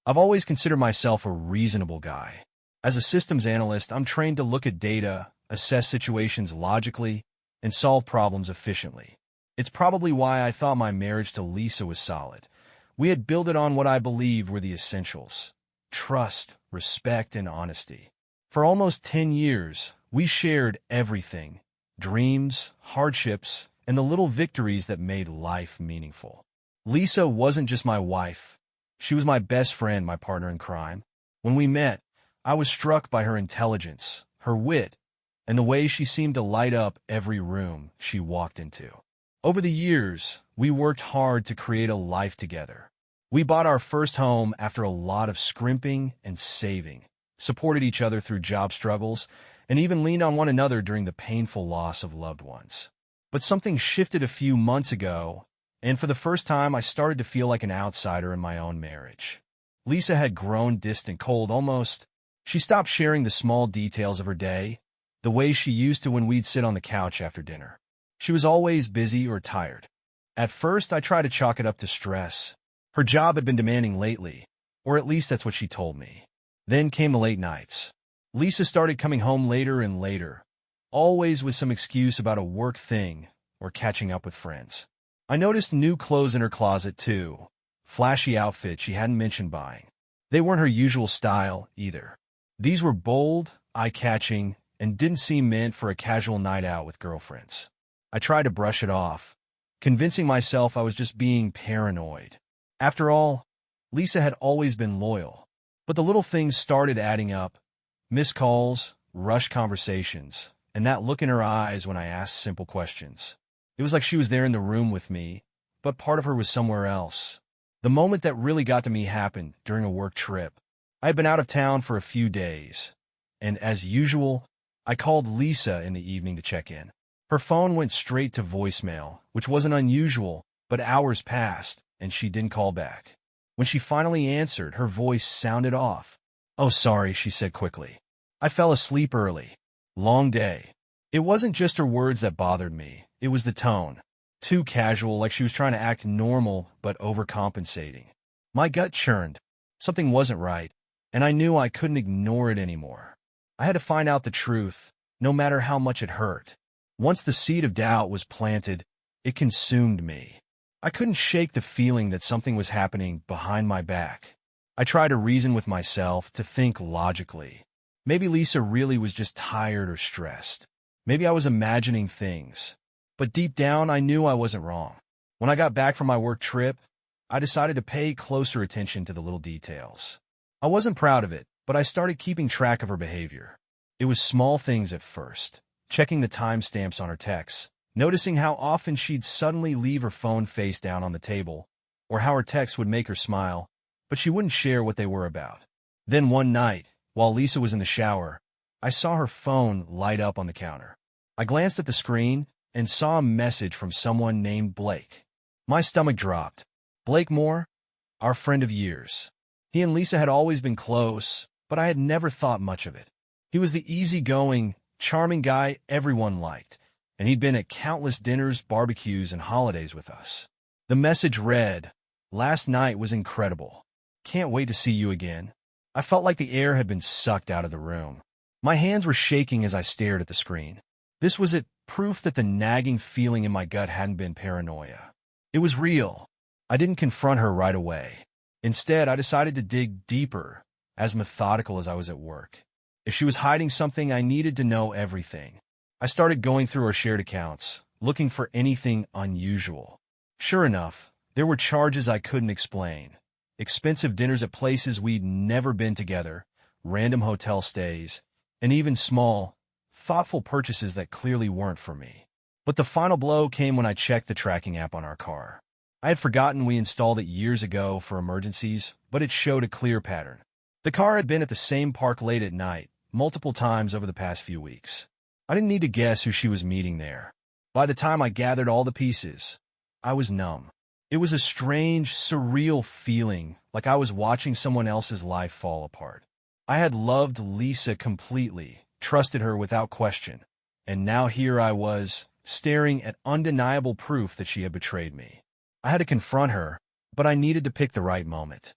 I've always considered myself a reasonable guy. As a systems analyst, I'm trained to look at data, assess situations logically, and solve problems efficiently. It's probably why I thought my marriage to Lisa was solid. We had built it on what I believed were the essentials: trust, respect, and honesty. For almost 10 years, we shared everything: dreams, hardships, and the little victories that made life meaningful. Lisa wasn't just my wife. She was my best friend, my partner in crime. When we met, I was struck by her intelligence, her wit, and the way she seemed to light up every room she walked into. Over the years, we worked hard to create a life together. We bought our first home after a lot of scrimping and saving, supported each other through job struggles, and even leaned on one another during the painful loss of loved ones. But something shifted a few months ago, and for the first time I started to feel like an outsider in my own marriage. Lisa had grown distant, cold, almost. She stopped sharing the small details of her day, the way she used to when we'd sit on the couch after dinner. She was always busy or tired. At first, I tried to chalk it up to stress. Her job had been demanding lately, or at least that's what she told me. Then came the late nights. Lisa started coming home later and later, always with some excuse about a work thing or catching up with friends. I noticed new clothes in her closet, too. Flashy outfits she hadn't mentioned buying. They weren't her usual style, either. These were bold, eye-catching, and didn't seem meant for a casual night out with girlfriends. I tried to brush it off, convincing myself I was just being paranoid. After all, Lisa had always been loyal. But the little things started adding up: missed calls, rushed conversations, and that look in her eyes when I asked simple questions. It was like she was there in the room with me, but part of her was somewhere else. The moment that really got to me happened during a work trip. I had been out of town for a few days, and as usual, I called Lisa in the evening to check in. Her phone went straight to voicemail, which wasn't unusual, but hours passed, and she didn't call back. When she finally answered, her voice sounded off. "Oh, sorry," she said quickly. "I fell asleep early. Long day." It wasn't just her words that bothered me. It was the tone. Too casual, like she was trying to act normal, but overcompensating. My gut churned. Something wasn't right, and I knew I couldn't ignore it anymore. I had to find out the truth, no matter how much it hurt. Once the seed of doubt was planted, it consumed me. I couldn't shake the feeling that something was happening behind my back. I tried to reason with myself, to think logically. Maybe Lisa really was just tired or stressed. Maybe I was imagining things. But deep down, I knew I wasn't wrong. When I got back from my work trip, I decided to pay closer attention to the little details. I wasn't proud of it, but I started keeping track of her behavior. It was small things at first: checking the timestamps on her texts, noticing how often she'd suddenly leave her phone face down on the table, or how her texts would make her smile, but she wouldn't share what they were about. Then one night, while Lisa was in the shower, I saw her phone light up on the counter. I glanced at the screen and saw a message from someone named Blake. My stomach dropped. Blake Moore? Our friend of years. He and Lisa had always been close, but I had never thought much of it. He was the easygoing, charming guy everyone liked, and he'd been at countless dinners, barbecues, and holidays with us. The message read, "Last night was incredible. Can't wait to see you again." I felt like the air had been sucked out of the room. My hands were shaking as I stared at the screen. This was it, proof that the nagging feeling in my gut hadn't been paranoia. It was real. I didn't confront her right away. Instead, I decided to dig deeper, as methodical as I was at work. If she was hiding something, I needed to know everything. I started going through our shared accounts, looking for anything unusual. Sure enough, there were charges I couldn't explain. Expensive dinners at places we'd never been together, random hotel stays, and even small, thoughtful purchases that clearly weren't for me. But the final blow came when I checked the tracking app on our car. I had forgotten we installed it years ago for emergencies, but it showed a clear pattern. The car had been at the same park late at night, multiple times over the past few weeks. I didn't need to guess who she was meeting there. By the time I gathered all the pieces, I was numb. It was a strange, surreal feeling, like I was watching someone else's life fall apart. I had loved Lisa completely, trusted her without question, and now here I was, staring at undeniable proof that she had betrayed me. I had to confront her, but I needed to pick the right moment.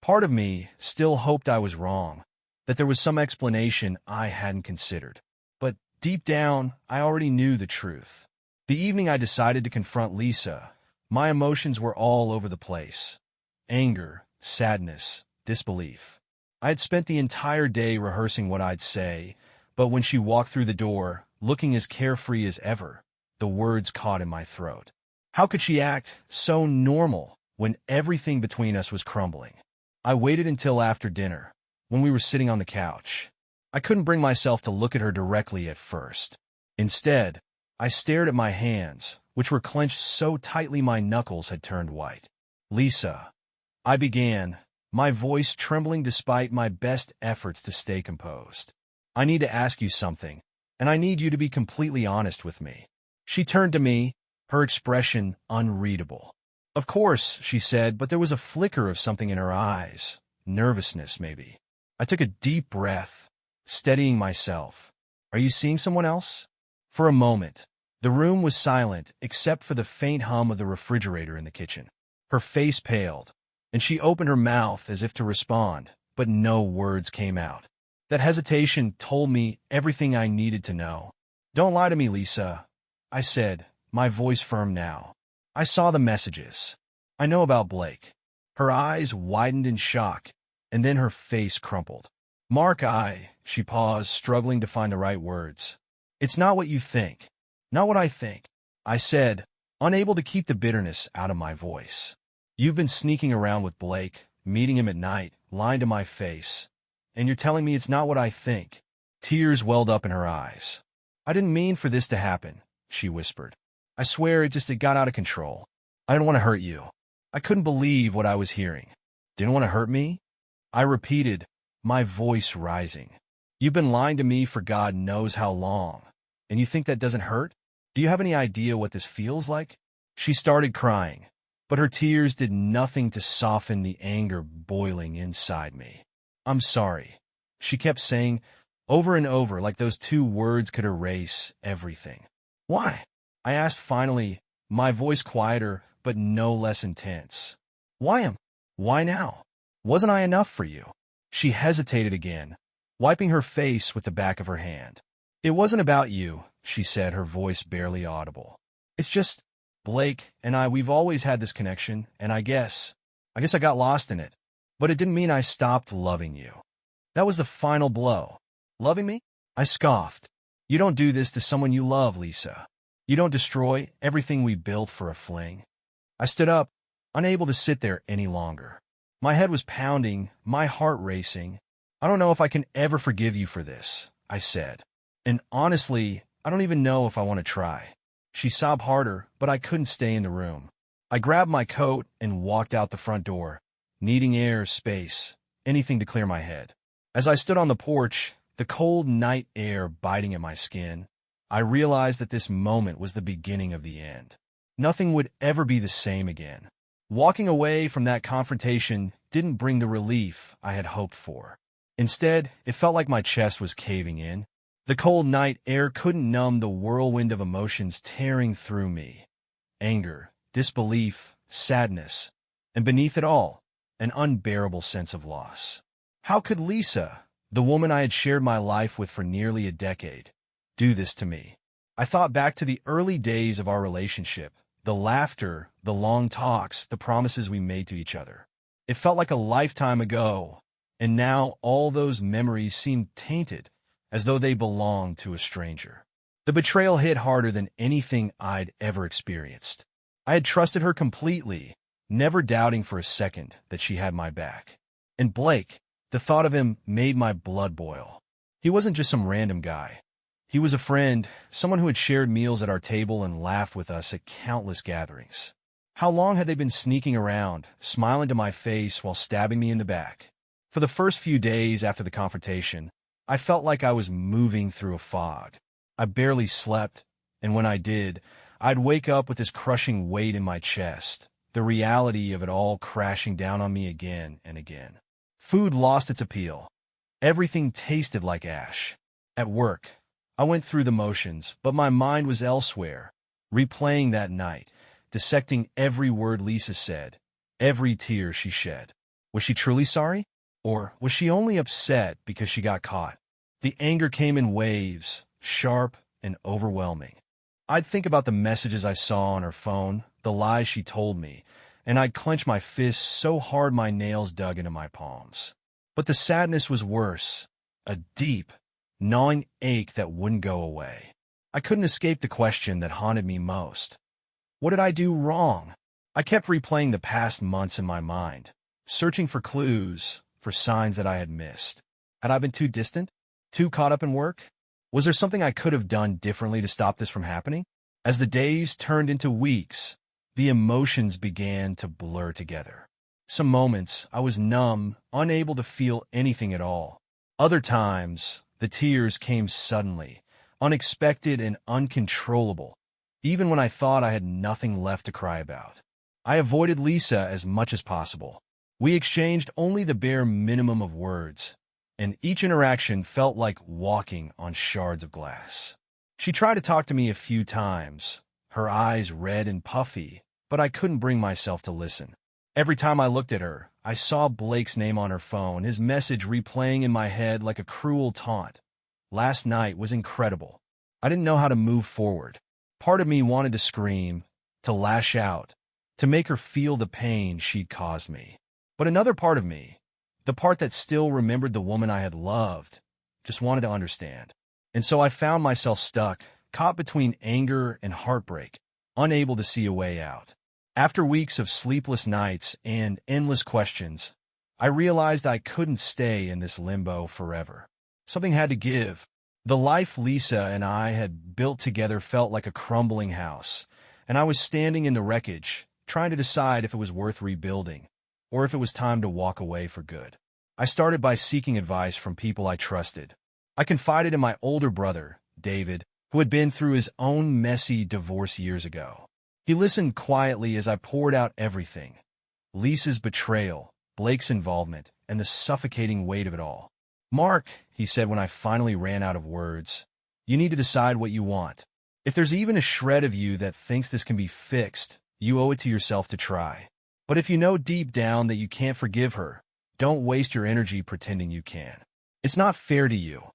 Part of me still hoped I was wrong, that there was some explanation I hadn't considered. But deep down, I already knew the truth. The evening I decided to confront Lisa, my emotions were all over the place. Anger, sadness, disbelief. I had spent the entire day rehearsing what I'd say, but when she walked through the door, looking as carefree as ever, the words caught in my throat. How could she act so normal when everything between us was crumbling? I waited until after dinner, when we were sitting on the couch. I couldn't bring myself to look at her directly at first. Instead, I stared at my hands, which were clenched so tightly my knuckles had turned white. "Lisa," I began, my voice trembling despite my best efforts to stay composed. "I need to ask you something, and I need you to be completely honest with me." She turned to me, her expression unreadable. "Of course," she said, but there was a flicker of something in her eyes. Nervousness, maybe. I took a deep breath, steadying myself. "Are you seeing someone else?" For a moment, the room was silent except for the faint hum of the refrigerator in the kitchen. Her face paled, and she opened her mouth as if to respond, but no words came out. That hesitation told me everything I needed to know. "Don't lie to me, Lisa," I said, my voice firm now. "I saw the messages. I know about Blake." Her eyes widened in shock, and then her face crumpled. "Mark, she paused, struggling to find the right words. "It's not what you think. Not what I think," I said, unable to keep the bitterness out of my voice. "You've been sneaking around with Blake, meeting him at night, lying to my face. And you're telling me it's not what I think." Tears welled up in her eyes. "I didn't mean for this to happen," she whispered. "I swear it got out of control. I didn't want to hurt you." I couldn't believe what I was hearing. "Didn't want to hurt me?" I repeated, my voice rising. "You've been lying to me for God knows how long. And you think that doesn't hurt? Do you have any idea what this feels like?" She started crying, but her tears did nothing to soften the anger boiling inside me. "I'm sorry," she kept saying, over and over, like those two words could erase everything. "Why?" I asked finally, my voice quieter but no less intense. Why now? Wasn't I enough for you?" She hesitated again, wiping her face with the back of her hand. "It wasn't about you," she said, her voice barely audible. "It's just, Blake and we've always had this connection, and I guess I got lost in it. But it didn't mean I stopped loving you. That was the final blow." "Loving me?" I scoffed. "You don't do this to someone you love, Lisa. You don't destroy everything we built for a fling." I stood up, unable to sit there any longer. My head was pounding, my heart racing. "I don't know if I can ever forgive you for this," I said. "And honestly, I don't even know if I want to try." She sobbed harder, but I couldn't stay in the room. I grabbed my coat and walked out the front door, needing air, space, anything to clear my head. As I stood on the porch, the cold night air biting at my skin, I realized that this moment was the beginning of the end. Nothing would ever be the same again. Walking away from that confrontation didn't bring the relief I had hoped for. Instead, it felt like my chest was caving in. The cold night air couldn't numb the whirlwind of emotions tearing through me. Anger, disbelief, sadness, and beneath it all, an unbearable sense of loss. How could Lisa, the woman I had shared my life with for nearly a decade, do this to me? I thought back to the early days of our relationship, the laughter, the long talks, the promises we made to each other. It felt like a lifetime ago, and now all those memories seemed tainted, as though they belonged to a stranger. The betrayal hit harder than anything I'd ever experienced. I had trusted her completely, never doubting for a second that she had my back. And Blake, the thought of him made my blood boil. He wasn't just some random guy. He was a friend, someone who had shared meals at our table and laughed with us at countless gatherings. How long had they been sneaking around, smiling to my face while stabbing me in the back? For the first few days after the confrontation, I felt like I was moving through a fog. I barely slept, and when I did, I'd wake up with this crushing weight in my chest, the reality of it all crashing down on me again and again. Food lost its appeal. Everything tasted like ash. At work, I went through the motions, but my mind was elsewhere, replaying that night, dissecting every word Lisa said, every tear she shed. Was she truly sorry? Or was she only upset because she got caught? The anger came in waves, sharp and overwhelming. I'd think about the messages I saw on her phone, the lies she told me, and I'd clench my fists so hard my nails dug into my palms. But the sadness was worse, a deep, gnawing ache that wouldn't go away. I couldn't escape the question that haunted me most. What did I do wrong? I kept replaying the past months in my mind, searching for clues, for signs that I had missed. Had I been too distant? Too caught up in work? Was there something I could have done differently to stop this from happening? As the days turned into weeks, the emotions began to blur together. Some moments, I was numb, unable to feel anything at all. Other times, the tears came suddenly, unexpected and uncontrollable, even when I thought I had nothing left to cry about. I avoided Lisa as much as possible. We exchanged only the bare minimum of words, and each interaction felt like walking on shards of glass. She tried to talk to me a few times, her eyes red and puffy, but I couldn't bring myself to listen. Every time I looked at her, I saw Blake's name on her phone, his message replaying in my head like a cruel taunt. Last night was incredible. I didn't know how to move forward. Part of me wanted to scream, to lash out, to make her feel the pain she'd caused me. But another part of me, the part that still remembered the woman I had loved, just wanted to understand. And so I found myself stuck, caught between anger and heartbreak, unable to see a way out. After weeks of sleepless nights and endless questions, I realized I couldn't stay in this limbo forever. Something had to give. The life Lisa and I had built together felt like a crumbling house, and I was standing in the wreckage, trying to decide if it was worth rebuilding, or if it was time to walk away for good. I started by seeking advice from people I trusted. I confided in my older brother, David, who had been through his own messy divorce years ago. He listened quietly as I poured out everything: Lisa's betrayal, Blake's involvement, and the suffocating weight of it all. "Mark," he said when I finally ran out of words, "you need to decide what you want. If there's even a shred of you that thinks this can be fixed, you owe it to yourself to try. But if you know deep down that you can't forgive her, don't waste your energy pretending you can. It's not fair to you,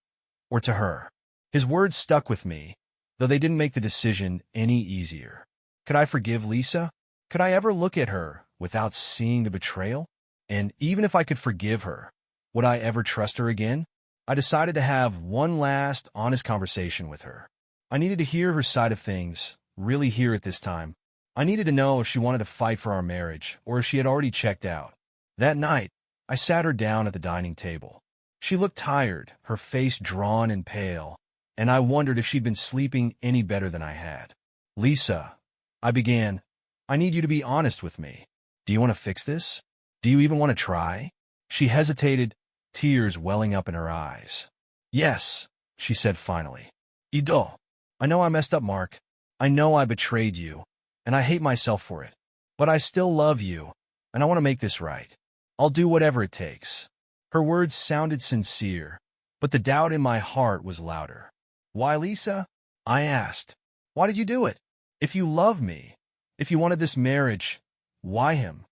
or to her." His words stuck with me, though they didn't make the decision any easier. Could I forgive Lisa? Could I ever look at her without seeing the betrayal? And even if I could forgive her, would I ever trust her again? I decided to have one last, honest conversation with her. I needed to hear her side of things, really hear it this time. I needed to know if she wanted to fight for our marriage, or if she had already checked out. That night, I sat her down at the dining table. She looked tired, her face drawn and pale, and I wondered if she'd been sleeping any better than I had. "Lisa," I began, "I need you to be honest with me. Do you want to fix this? Do you even want to try?" She hesitated, tears welling up in her eyes. "Yes," she said finally. "Ido. I know I messed up, Mark. I know I betrayed you, and I hate myself for it. But I still love you, and I want to make this right. I'll do whatever it takes." Her words sounded sincere, but the doubt in my heart was louder. "Why, Lisa?" I asked. "Why did you do it? If you love me, if you wanted this marriage, why him?"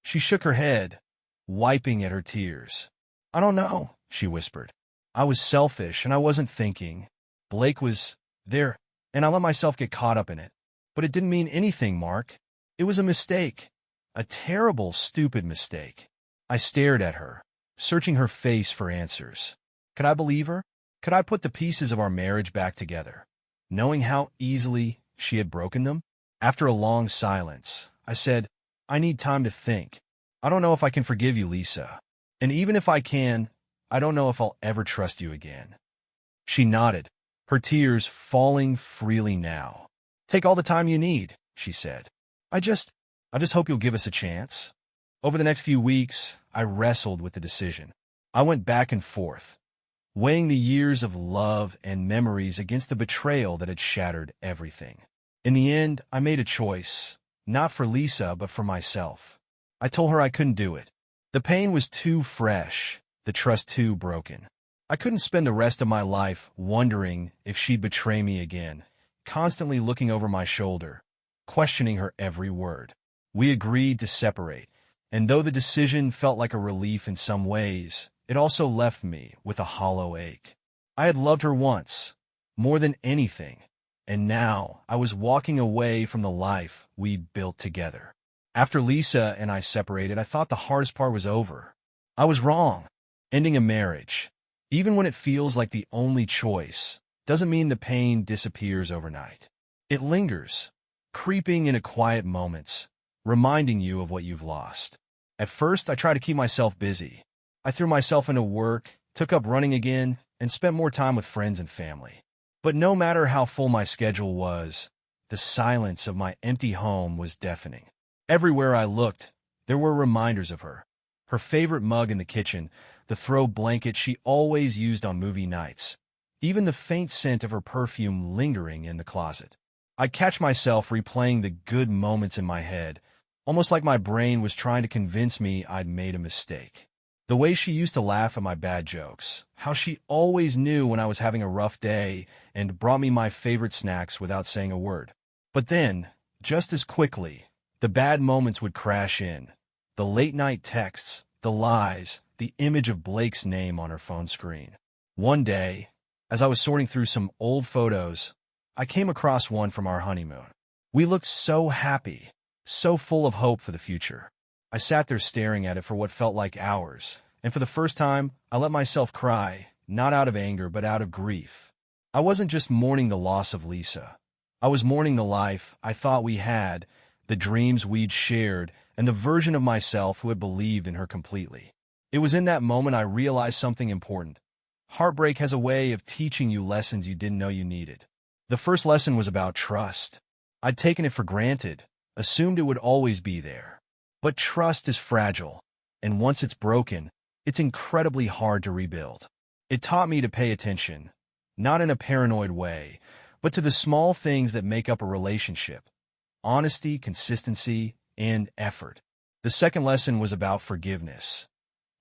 She shook her head, wiping at her tears. "I don't know," she whispered. "I was selfish, and I wasn't thinking. Blake was there, and I let myself get caught up in it. But it didn't mean anything, Mark. It was a mistake. A terrible, stupid mistake." I stared at her, searching her face for answers. Could I believe her? Could I put the pieces of our marriage back together, knowing how easily she had broken them? After a long silence, I said, "I need time to think. I don't know if I can forgive you, Lisa. And even if I can, I don't know if I'll ever trust you again." She nodded, her tears falling freely now. "Take all the time you need," she said. I just hope you'll give us a chance." Over the next few weeks, I wrestled with the decision. I went back and forth, weighing the years of love and memories against the betrayal that had shattered everything. In the end, I made a choice, not for Lisa, but for myself. I told her I couldn't do it. The pain was too fresh, the trust too broken. I couldn't spend the rest of my life wondering if she'd betray me again, constantly looking over my shoulder, questioning her every word. We agreed to separate, And though the decision felt like a relief in some ways, it also left me with a hollow ache. I had loved her once, more than anything, and now I was walking away from the life we'd built together. After Lisa and I separated, I thought the hardest part was over. I was wrong. Ending a marriage, even when it feels like the only choice, doesn't mean the pain disappears overnight. It lingers, creeping into quiet moments, reminding you of what you've lost. At first, I tried to keep myself busy. I threw myself into work, took up running again, and spent more time with friends and family. But no matter how full my schedule was, the silence of my empty home was deafening. Everywhere I looked, there were reminders of her. Her favorite mug in the kitchen, the throw blanket she always used on movie nights, even the faint scent of her perfume lingering in the closet. I'd catch myself replaying the good moments in my head, almost like my brain was trying to convince me I'd made a mistake. The way she used to laugh at my bad jokes, how she always knew when I was having a rough day and brought me my favorite snacks without saying a word. But then, just as quickly, the bad moments would crash in. The late-night texts, the lies, the image of Blake's name on her phone screen. One day, as I was sorting through some old photos, I came across one from our honeymoon. We looked so happy, so full of hope for the future. I sat there staring at it for what felt like hours, and for the first time, I let myself cry, not out of anger, but out of grief. I wasn't just mourning the loss of Lisa. I was mourning the life I thought we had, the dreams we'd shared, and the version of myself who had believed in her completely. It was in that moment I realized something important. Heartbreak has a way of teaching you lessons you didn't know you needed. The first lesson was about trust. I'd taken it for granted, assumed it would always be there. But trust is fragile, and once it's broken, it's incredibly hard to rebuild. It taught me to pay attention, not in a paranoid way, but to the small things that make up a relationship: honesty, consistency, and effort. The second lesson was about forgiveness.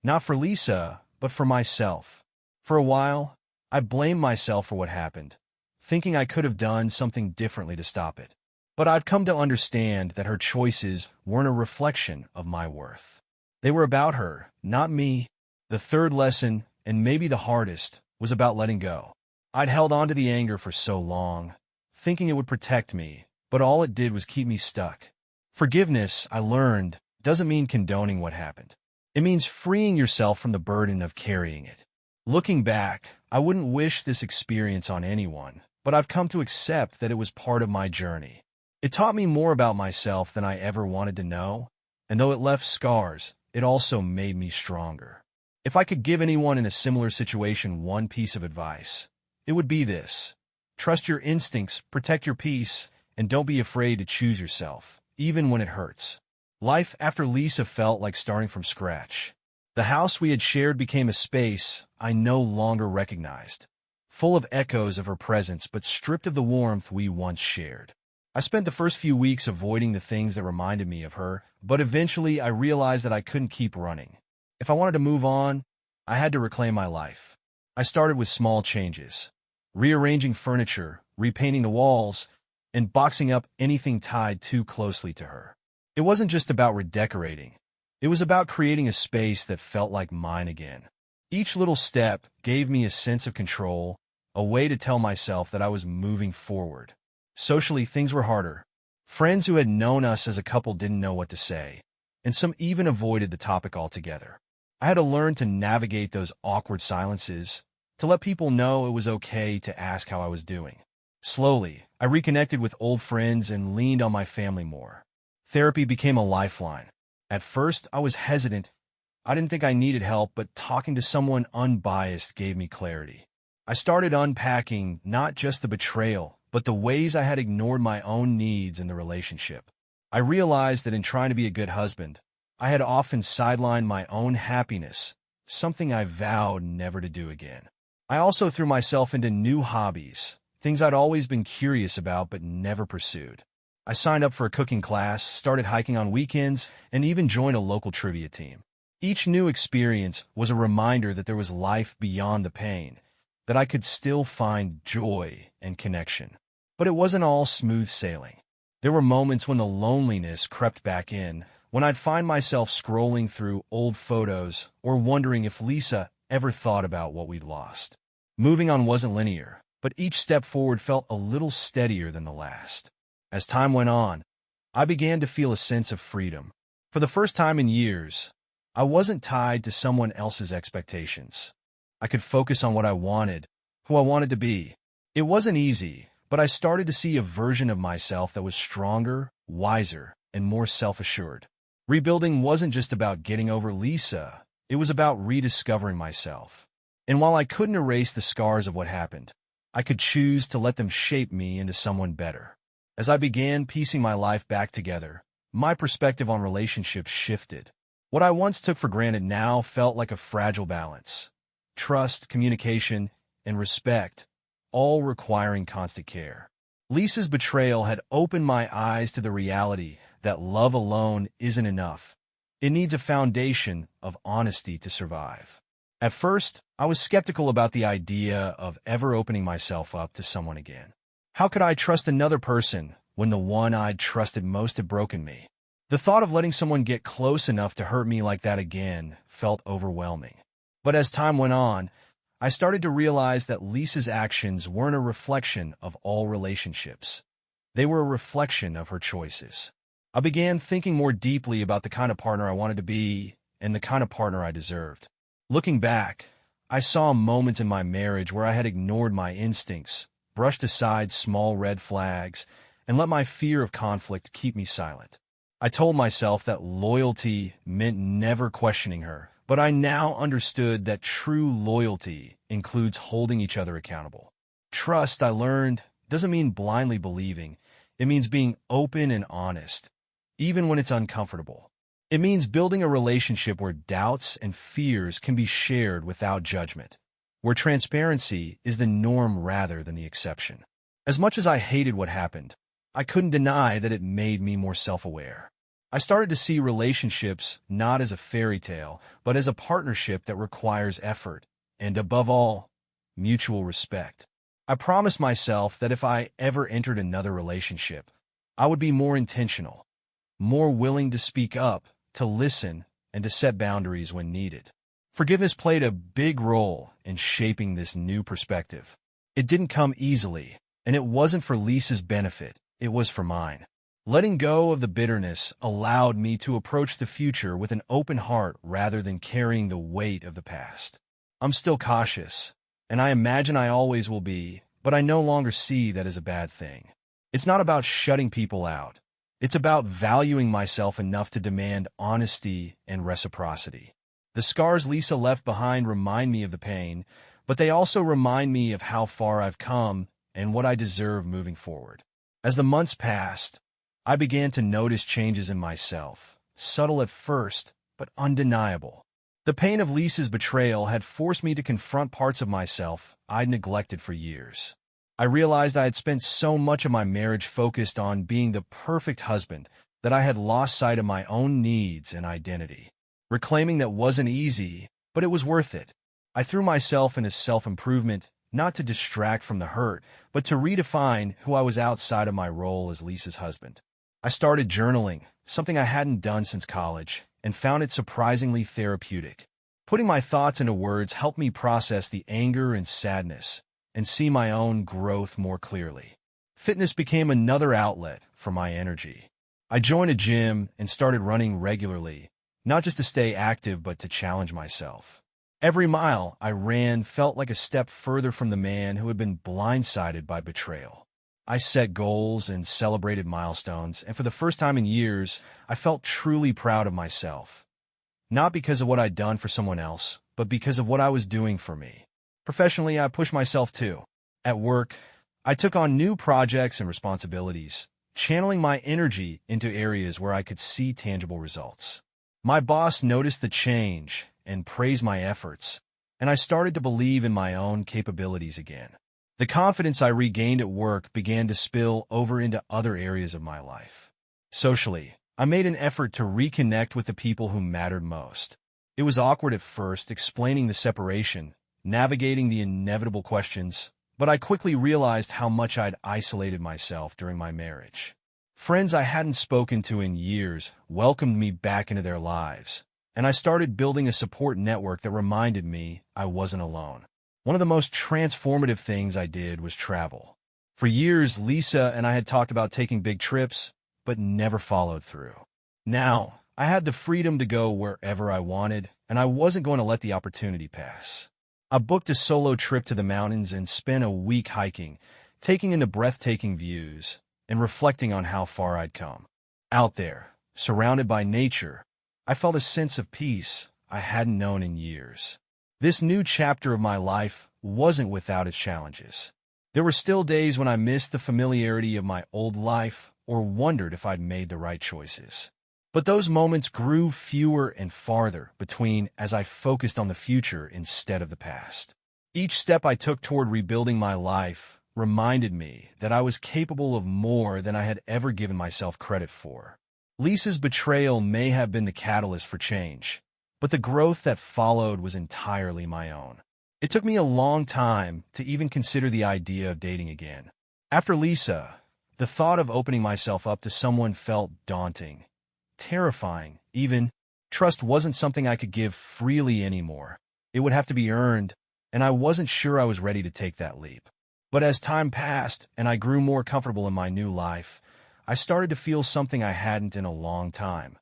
Not for Lisa, but for myself. For a while, I blamed myself for what happened, thinking I could have done something differently to stop it. But I've come to understand that her choices weren't a reflection of my worth. They were about her, not me. The third lesson, and maybe the hardest, was about letting go. I'd held on to the anger for so long, thinking it would protect me, but all it did was keep me stuck. Forgiveness, I learned, doesn't mean condoning what happened. It means freeing yourself from the burden of carrying it. Looking back, I wouldn't wish this experience on anyone, but I've come to accept that it was part of my journey. It taught me more about myself than I ever wanted to know, and though it left scars, it also made me stronger. If I could give anyone in a similar situation one piece of advice, it would be this: trust your instincts, protect your peace, and don't be afraid to choose yourself, even when it hurts. Life after Lisa felt like starting from scratch. The house we had shared became a space I no longer recognized, full of echoes of her presence but stripped of the warmth we once shared. I spent the first few weeks avoiding the things that reminded me of her, but eventually I realized that I couldn't keep running. If I wanted to move on, I had to reclaim my life. I started with small changes: rearranging furniture, repainting the walls, and boxing up anything tied too closely to her. It wasn't just about redecorating. It was about creating a space that felt like mine again. Each little step gave me a sense of control, a way to tell myself that I was moving forward. Socially, things were harder. Friends who had known us as a couple didn't know what to say, and some even avoided the topic altogether. I had to learn to navigate those awkward silences, to let people know it was okay to ask how I was doing. Slowly, I reconnected with old friends and leaned on my family more. Therapy became a lifeline. At first, I was hesitant. I didn't think I needed help, but talking to someone unbiased gave me clarity. I started unpacking not just the betrayal, but the ways I had ignored my own needs in the relationship. I realized that in trying to be a good husband, I had often sidelined my own happiness, something I vowed never to do again. I also threw myself into new hobbies, things I'd always been curious about but never pursued. I signed up for a cooking class, started hiking on weekends, and even joined a local trivia team. Each new experience was a reminder that there was life beyond the pain, that I could still find joy and connection. But it wasn't all smooth sailing. There were moments when the loneliness crept back in, when I'd find myself scrolling through old photos or wondering if Lisa ever thought about what we'd lost. Moving on wasn't linear, but each step forward felt a little steadier than the last. As time went on, I began to feel a sense of freedom. For the first time in years, I wasn't tied to someone else's expectations. I could focus on what I wanted, who I wanted to be. It wasn't easy, but I started to see a version of myself that was stronger, wiser, and more self-assured. Rebuilding wasn't just about getting over Lisa, it was about rediscovering myself. And while I couldn't erase the scars of what happened, I could choose to let them shape me into someone better. As I began piecing my life back together, my perspective on relationships shifted. What I once took for granted now felt like a fragile balance. Trust, communication, and respect, all requiring constant care. Lisa's betrayal had opened my eyes to the reality that love alone isn't enough. It needs a foundation of honesty to survive. At first, I was skeptical about the idea of ever opening myself up to someone again. How could I trust another person when the one I'd trusted most had broken me? The thought of letting someone get close enough to hurt me like that again felt overwhelming. But as time went on, I started to realize that Lisa's actions weren't a reflection of all relationships. They were a reflection of her choices. I began thinking more deeply about the kind of partner I wanted to be and the kind of partner I deserved. Looking back, I saw moments in my marriage where I had ignored my instincts, brushed aside small red flags, and let my fear of conflict keep me silent. I told myself that loyalty meant never questioning her, but I now understood that true loyalty includes holding each other accountable. Trust, I learned, doesn't mean blindly believing. It means being open and honest, even when it's uncomfortable. It means building a relationship where doubts and fears can be shared without judgment, where transparency is the norm rather than the exception. As much as I hated what happened, I couldn't deny that it made me more self-aware. I started to see relationships not as a fairy tale, but as a partnership that requires effort and, above all, mutual respect. I promised myself that if I ever entered another relationship, I would be more intentional, more willing to speak up, to listen, and to set boundaries when needed. Forgiveness played a big role in shaping this new perspective. It didn't come easily, and it wasn't for Lisa's benefit, it was for mine. Letting go of the bitterness allowed me to approach the future with an open heart rather than carrying the weight of the past. I'm still cautious, and I imagine I always will be, but I no longer see that as a bad thing. It's not about shutting people out. It's about valuing myself enough to demand honesty and reciprocity. The scars Lisa left behind remind me of the pain, but they also remind me of how far I've come and what I deserve moving forward. As the months passed, I began to notice changes in myself, subtle at first, but undeniable. The pain of Lisa's betrayal had forced me to confront parts of myself I'd neglected for years. I realized I had spent so much of my marriage focused on being the perfect husband that I had lost sight of my own needs and identity. Reclaiming that wasn't easy, but it was worth it. I threw myself into self-improvement, not to distract from the hurt, but to redefine who I was outside of my role as Lisa's husband. I started journaling, something I hadn't done since college, and found it surprisingly therapeutic. Putting my thoughts into words helped me process the anger and sadness, and see my own growth more clearly. Fitness became another outlet for my energy. I joined a gym and started running regularly, not just to stay active but to challenge myself. Every mile I ran felt like a step further from the man who had been blindsided by betrayal. I set goals and celebrated milestones, and for the first time in years, I felt truly proud of myself. Not because of what I'd done for someone else, but because of what I was doing for me. Professionally, I pushed myself too. At work, I took on new projects and responsibilities, channeling my energy into areas where I could see tangible results. My boss noticed the change and praised my efforts, and I started to believe in my own capabilities again. The confidence I regained at work began to spill over into other areas of my life. Socially, I made an effort to reconnect with the people who mattered most. It was awkward at first, explaining the separation, navigating the inevitable questions, but I quickly realized how much I'd isolated myself during my marriage. Friends I hadn't spoken to in years welcomed me back into their lives, and I started building a support network that reminded me I wasn't alone. One of the most transformative things I did was travel. For years, Lisa and I had talked about taking big trips, but never followed through. Now, I had the freedom to go wherever I wanted, and I wasn't going to let the opportunity pass. I booked a solo trip to the mountains and spent a week hiking, taking in the breathtaking views and reflecting on how far I'd come. Out there, surrounded by nature, I felt a sense of peace I hadn't known in years. This new chapter of my life wasn't without its challenges. There were still days when I missed the familiarity of my old life or wondered if I'd made the right choices. But those moments grew fewer and farther between as I focused on the future instead of the past. Each step I took toward rebuilding my life reminded me that I was capable of more than I had ever given myself credit for. Lisa's betrayal may have been the catalyst for change, but the growth that followed was entirely my own. It took me a long time to even consider the idea of dating again. After Lisa, the thought of opening myself up to someone felt daunting, terrifying, even. Trust wasn't something I could give freely anymore. It would have to be earned, and I wasn't sure I was ready to take that leap. But as time passed and I grew more comfortable in my new life, I started to feel something I hadn't in a long time: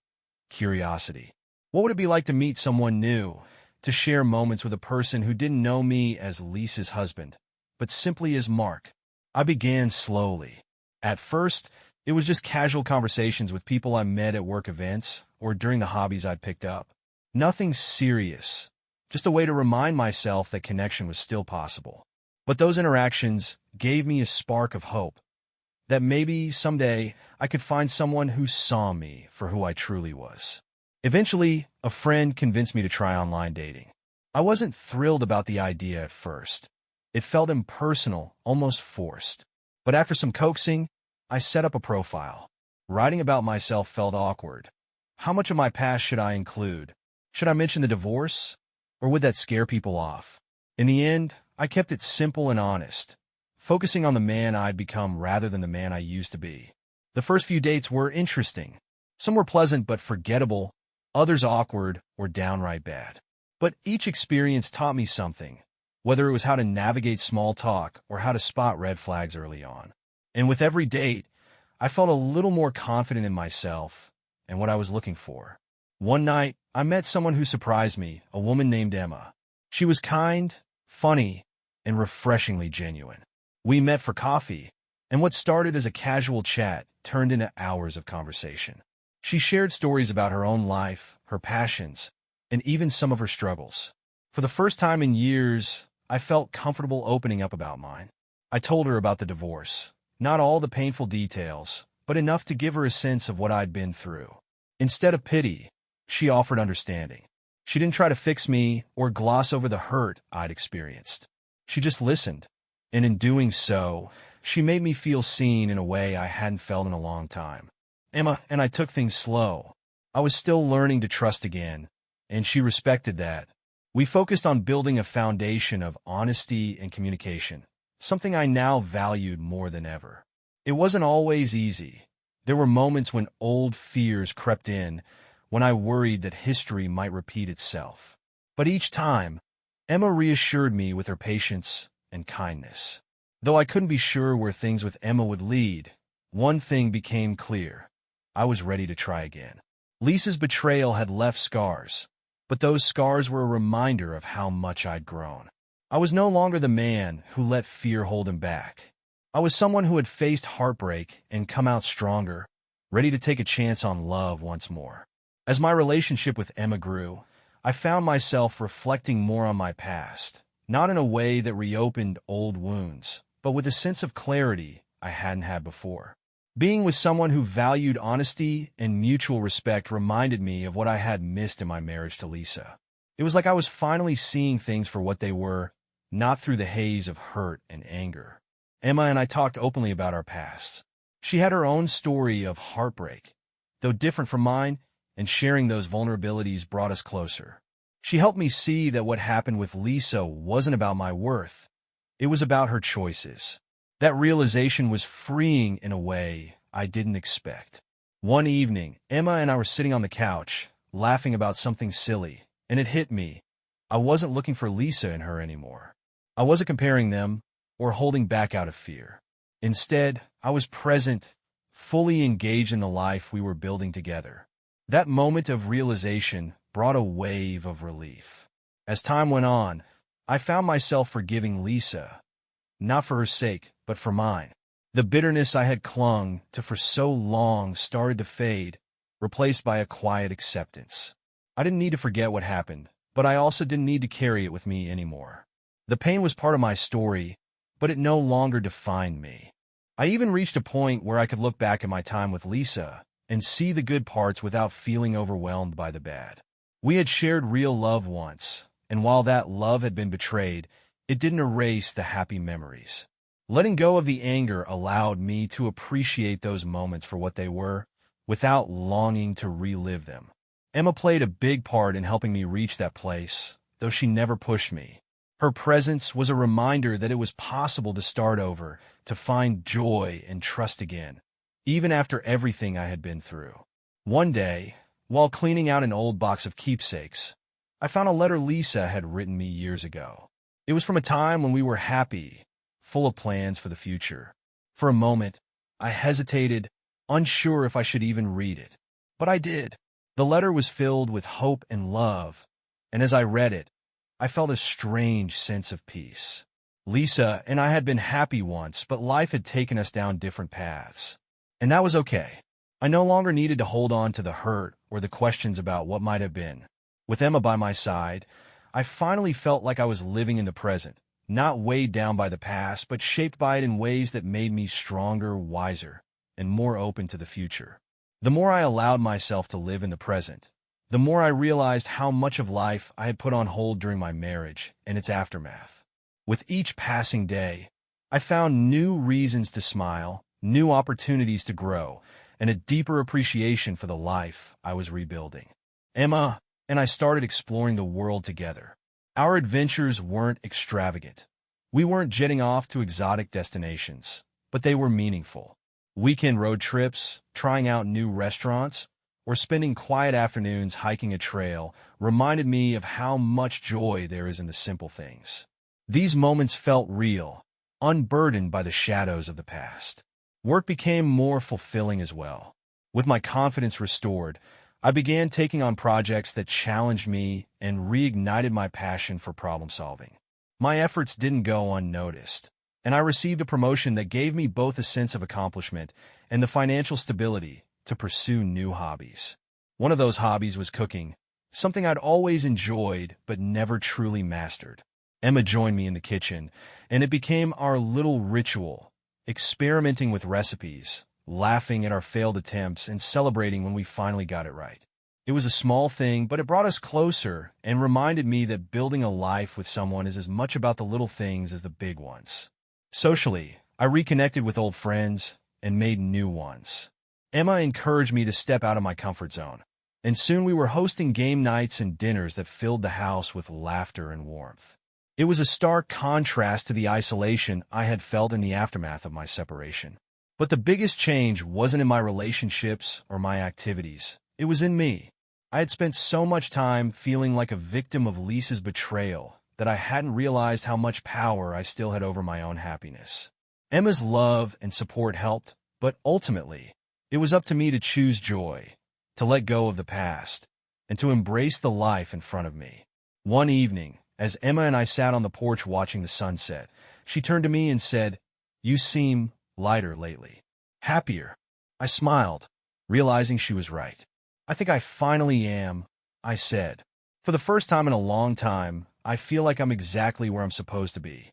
curiosity. What would it be like to meet someone new, to share moments with a person who didn't know me as Lisa's husband, but simply as Mark? I began slowly. At first, it was just casual conversations with people I met at work events or during the hobbies I'd picked up. Nothing serious, just a way to remind myself that connection was still possible. But those interactions gave me a spark of hope, that maybe someday I could find someone who saw me for who I truly was. Eventually, a friend convinced me to try online dating. I wasn't thrilled about the idea at first. It felt impersonal, almost forced. But after some coaxing, I set up a profile. Writing about myself felt awkward. How much of my past should I include? Should I mention the divorce? Or would that scare people off? In the end, I kept it simple and honest, focusing on the man I'd become rather than the man I used to be. The first few dates were interesting. Some were pleasant but forgettable, others awkward or downright bad. But each experience taught me something, whether it was how to navigate small talk or how to spot red flags early on. And with every date, I felt a little more confident in myself and what I was looking for. One night, I met someone who surprised me, a woman named Emma. She was kind, funny, and refreshingly genuine. We met for coffee, and what started as a casual chat turned into hours of conversation. She shared stories about her own life, her passions, and even some of her struggles. For the first time in years, I felt comfortable opening up about mine. I told her about the divorce, not all the painful details, but enough to give her a sense of what I'd been through. Instead of pity, she offered understanding. She didn't try to fix me or gloss over the hurt I'd experienced. She just listened, and in doing so, she made me feel seen in a way I hadn't felt in a long time. Emma and I took things slow. I was still learning to trust again, and she respected that. We focused on building a foundation of honesty and communication, something I now valued more than ever. It wasn't always easy. There were moments when old fears crept in, when I worried that history might repeat itself. But each time, Emma reassured me with her patience and kindness. Though I couldn't be sure where things with Emma would lead, one thing became clear: I was ready to try again. Lisa's betrayal had left scars, but those scars were a reminder of how much I'd grown. I was no longer the man who let fear hold him back. I was someone who had faced heartbreak and come out stronger, ready to take a chance on love once more. As my relationship with Emma grew, I found myself reflecting more on my past, not in a way that reopened old wounds, but with a sense of clarity I hadn't had before. Being with someone who valued honesty and mutual respect reminded me of what I had missed in my marriage to Lisa. It was like I was finally seeing things for what they were, not through the haze of hurt and anger. Emma and I talked openly about our pasts. She had her own story of heartbreak, though different from mine, and sharing those vulnerabilities brought us closer. She helped me see that what happened with Lisa wasn't about my worth. It was about her choices. That realization was freeing in a way I didn't expect. One evening, Emma and I were sitting on the couch, laughing about something silly, and it hit me. I wasn't looking for Lisa in her anymore. I wasn't comparing them or holding back out of fear. Instead, I was present, fully engaged in the life we were building together. That moment of realization brought a wave of relief. As time went on, I found myself forgiving Lisa, not for her sake, but for mine. The bitterness I had clung to for so long started to fade, replaced by a quiet acceptance. I didn't need to forget what happened, but I also didn't need to carry it with me anymore. The pain was part of my story, but it no longer defined me. I even reached a point where I could look back at my time with Lisa and see the good parts without feeling overwhelmed by the bad. We had shared real love once, and while that love had been betrayed, it didn't erase the happy memories. Letting go of the anger allowed me to appreciate those moments for what they were, without longing to relive them. Emma played a big part in helping me reach that place, though she never pushed me. Her presence was a reminder that it was possible to start over, to find joy and trust again, even after everything I had been through. One day, while cleaning out an old box of keepsakes, I found a letter Lisa had written me years ago. It was from a time when we were happy, full of plans for the future. For a moment, I hesitated, unsure if I should even read it. But I did. The letter was filled with hope and love, and as I read it, I felt a strange sense of peace. Lisa and I had been happy once, but life had taken us down different paths. And that was okay. I no longer needed to hold on to the hurt or the questions about what might have been. With Emma by my side, I finally felt like I was living in the present, not weighed down by the past, but shaped by it in ways that made me stronger, wiser, and more open to the future. The more I allowed myself to live in the present, the more I realized how much of life I had put on hold during my marriage and its aftermath. With each passing day, I found new reasons to smile, new opportunities to grow, and a deeper appreciation for the life I was rebuilding. Emma and I started exploring the world together. Our adventures weren't extravagant. We weren't jetting off to exotic destinations, but they were meaningful. Weekend road trips, trying out new restaurants, or spending quiet afternoons hiking a trail reminded me of how much joy there is in the simple things. These moments felt real, unburdened by the shadows of the past. Work became more fulfilling as well. With my confidence restored, I began taking on projects that challenged me and reignited my passion for problem solving. My efforts didn't go unnoticed, and I received a promotion that gave me both a sense of accomplishment and the financial stability to pursue new hobbies. One of those hobbies was cooking, something I'd always enjoyed but never truly mastered. Emma joined me in the kitchen, and it became our little ritual, experimenting with recipes, laughing at our failed attempts, and celebrating when we finally got it right. It was a small thing, but it brought us closer and reminded me that building a life with someone is as much about the little things as the big ones. Socially, I reconnected with old friends and made new ones. Emma encouraged me to step out of my comfort zone, and soon we were hosting game nights and dinners that filled the house with laughter and warmth. It was a stark contrast to the isolation I had felt in the aftermath of my separation. But the biggest change wasn't in my relationships or my activities. It was in me. I had spent so much time feeling like a victim of Lisa's betrayal that I hadn't realized how much power I still had over my own happiness. Emma's love and support helped, but ultimately, it was up to me to choose joy, to let go of the past, and to embrace the life in front of me. One evening, as Emma and I sat on the porch watching the sunset, she turned to me and said, "You seem lighter lately. Happier." I smiled, realizing she was right. "I think I finally am," I said. "For the first time in a long time, I feel like I'm exactly where I'm supposed to be."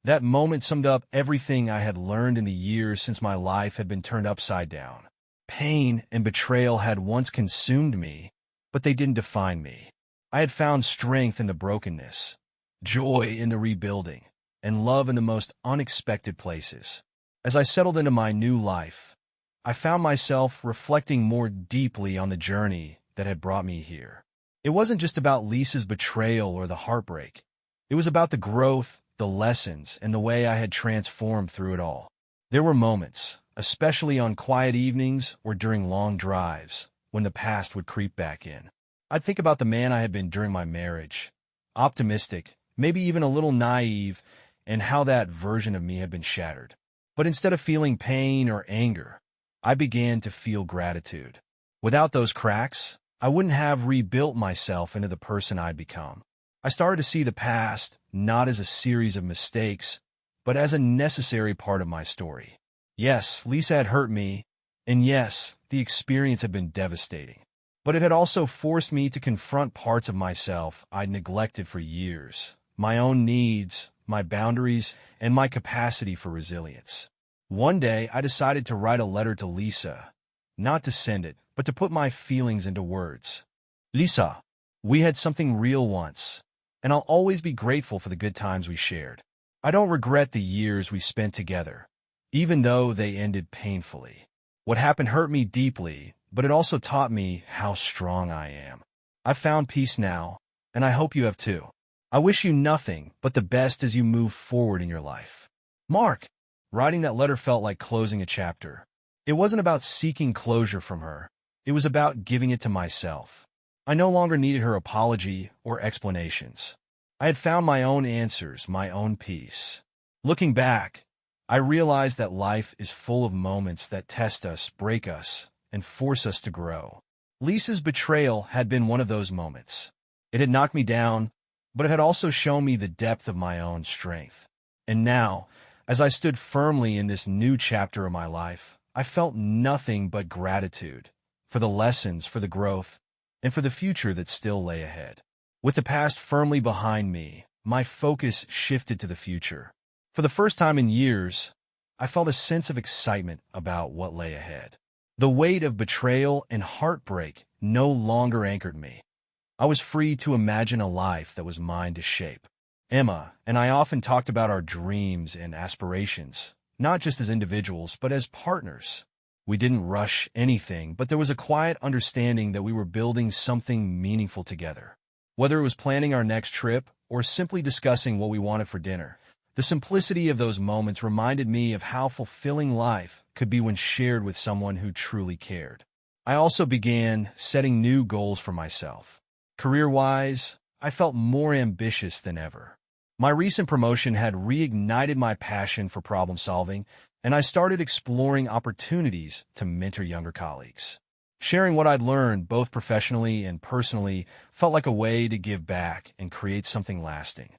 That moment summed up everything I had learned in the years since my life had been turned upside down. Pain and betrayal had once consumed me, but they didn't define me. I had found strength in the brokenness, joy in the rebuilding, and love in the most unexpected places. As I settled into my new life, I found myself reflecting more deeply on the journey that had brought me here. It wasn't just about Lisa's betrayal or the heartbreak. It was about the growth, the lessons, and the way I had transformed through it all. There were moments, especially on quiet evenings or during long drives, when the past would creep back in. I'd think about the man I had been during my marriage, optimistic, maybe even a little naive, and how that version of me had been shattered. But instead of feeling pain or anger, I began to feel gratitude. Without those cracks, I wouldn't have rebuilt myself into the person I'd become. I started to see the past not as a series of mistakes, but as a necessary part of my story. Yes, Lisa had hurt me, and yes, the experience had been devastating. But it had also forced me to confront parts of myself I'd neglected for years, my own needs, my boundaries, and my capacity for resilience. One day, I decided to write a letter to Lisa, not to send it, but to put my feelings into words. Lisa, we had something real once, and I'll always be grateful for the good times we shared. I don't regret the years we spent together, even though they ended painfully. What happened hurt me deeply, but it also taught me how strong I am. I've found peace now, and I hope you have too. I wish you nothing but the best as you move forward in your life. Mark. Writing that letter felt like closing a chapter. It wasn't about seeking closure from her. It was about giving it to myself. I no longer needed her apology or explanations. I had found my own answers, my own peace. Looking back, I realized that life is full of moments that test us, break us, and force us to grow. Lisa's betrayal had been one of those moments. It had knocked me down, but it had also shown me the depth of my own strength. And now, as I stood firmly in this new chapter of my life, I felt nothing but gratitude for the lessons, for the growth, and for the future that still lay ahead. With the past firmly behind me, my focus shifted to the future. For the first time in years, I felt a sense of excitement about what lay ahead. The weight of betrayal and heartbreak no longer anchored me. I was free to imagine a life that was mine to shape. Emma and I often talked about our dreams and aspirations, not just as individuals, but as partners. We didn't rush anything, but there was a quiet understanding that we were building something meaningful together. Whether it was planning our next trip or simply discussing what we wanted for dinner, the simplicity of those moments reminded me of how fulfilling life could be when shared with someone who truly cared. I also began setting new goals for myself. Career-wise, I felt more ambitious than ever. My recent promotion had reignited my passion for problem-solving, and I started exploring opportunities to mentor younger colleagues. Sharing what I'd learned, both professionally and personally, felt like a way to give back and create something lasting.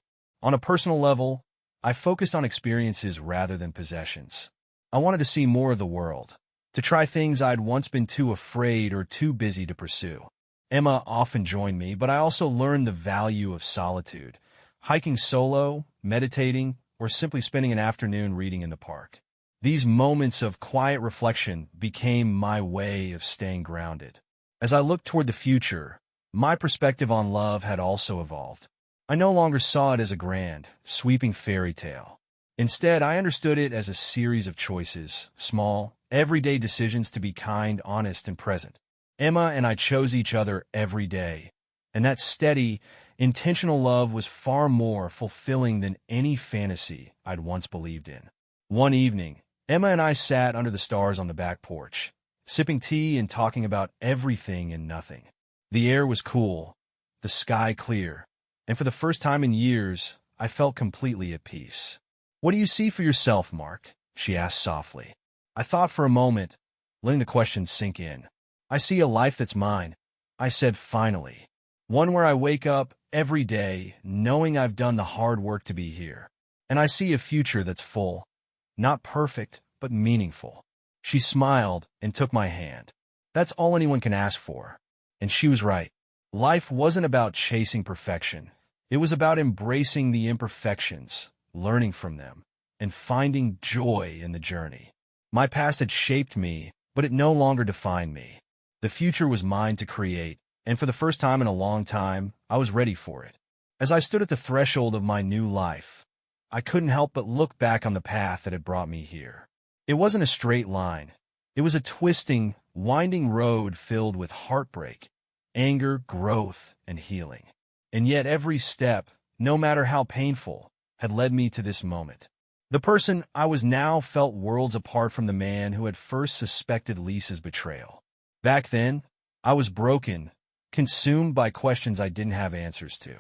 On a personal level, I focused on experiences rather than possessions. I wanted to see more of the world, to try things I'd once been too afraid or too busy to pursue. Emma often joined me, but I also learned the value of solitude, hiking solo, meditating, or simply spending an afternoon reading in the park. These moments of quiet reflection became my way of staying grounded. As I looked toward the future, my perspective on love had also evolved. I no longer saw it as a grand, sweeping fairy tale. Instead, I understood it as a series of choices, small, everyday decisions to be kind, honest, and present. Emma and I chose each other every day, and that steady, intentional love was far more fulfilling than any fantasy I'd once believed in. One evening, Emma and I sat under the stars on the back porch, sipping tea and talking about everything and nothing. The air was cool, the sky clear, and for the first time in years, I felt completely at peace. "What do you see for yourself, Mark?" she asked softly. I thought for a moment, letting the question sink in. "I see a life that's mine," I said finally. "One where I wake up every day knowing I've done the hard work to be here. And I see a future that's full, not perfect, but meaningful." She smiled and took my hand. That's all anyone can ask for. And she was right. Life wasn't about chasing perfection. It was about embracing the imperfections, learning from them, and finding joy in the journey. My past had shaped me, but it no longer defined me. The future was mine to create, and for the first time in a long time, I was ready for it. As I stood at the threshold of my new life, I couldn't help but look back on the path that had brought me here. It wasn't a straight line. It was a twisting, winding road filled with heartbreak, anger, growth, and healing. And yet every step, no matter how painful, had led me to this moment. The person I was now felt worlds apart from the man who had first suspected Lisa's betrayal. Back then, I was broken, consumed by questions I didn't have answers to.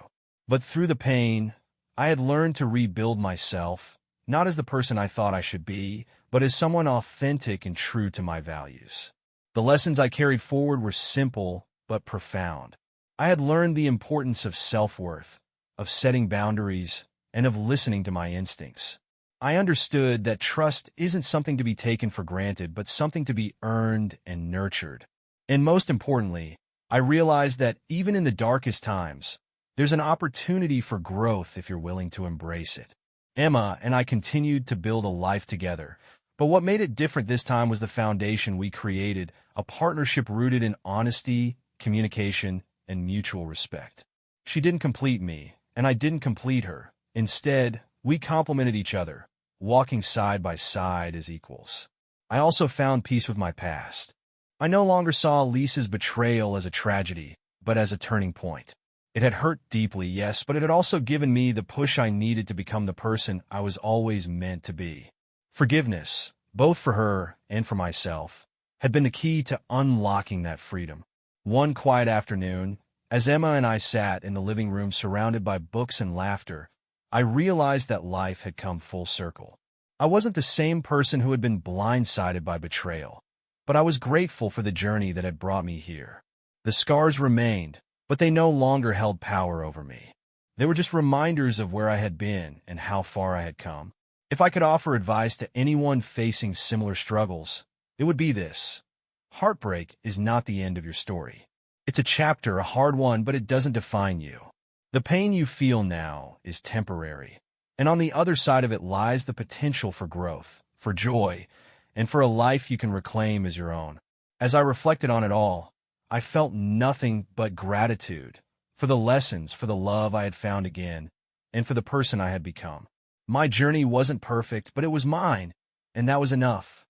But through the pain, I had learned to rebuild myself, not as the person I thought I should be, but as someone authentic and true to my values. The lessons I carried forward were simple but profound. I had learned the importance of self-worth, of setting boundaries, and of listening to my instincts. I understood that trust isn't something to be taken for granted, but something to be earned and nurtured. And most importantly, I realized that even in the darkest times, there's an opportunity for growth if you're willing to embrace it. Emma and I continued to build a life together, but what made it different this time was the foundation we created, a partnership rooted in honesty, communication, and mutual respect. She didn't complete me, and I didn't complete her. Instead, we complemented each other, walking side by side as equals. I also found peace with my past. I no longer saw Lisa's betrayal as a tragedy, but as a turning point. It had hurt deeply, yes, but it had also given me the push I needed to become the person I was always meant to be. Forgiveness, both for her and for myself, had been the key to unlocking that freedom. One quiet afternoon, as Emma and I sat in the living room surrounded by books and laughter, I realized that life had come full circle. I wasn't the same person who had been blindsided by betrayal, but I was grateful for the journey that had brought me here. The scars remained, but they no longer held power over me. They were just reminders of where I had been and how far I had come. If I could offer advice to anyone facing similar struggles, it would be this. Heartbreak is not the end of your story. It's a chapter, a hard one, but it doesn't define you. The pain you feel now is temporary, and on the other side of it lies the potential for growth, for joy, and for a life you can reclaim as your own. As I reflected on it all, I felt nothing but gratitude for the lessons, for the love I had found again, and for the person I had become. My journey wasn't perfect, but it was mine, and that was enough.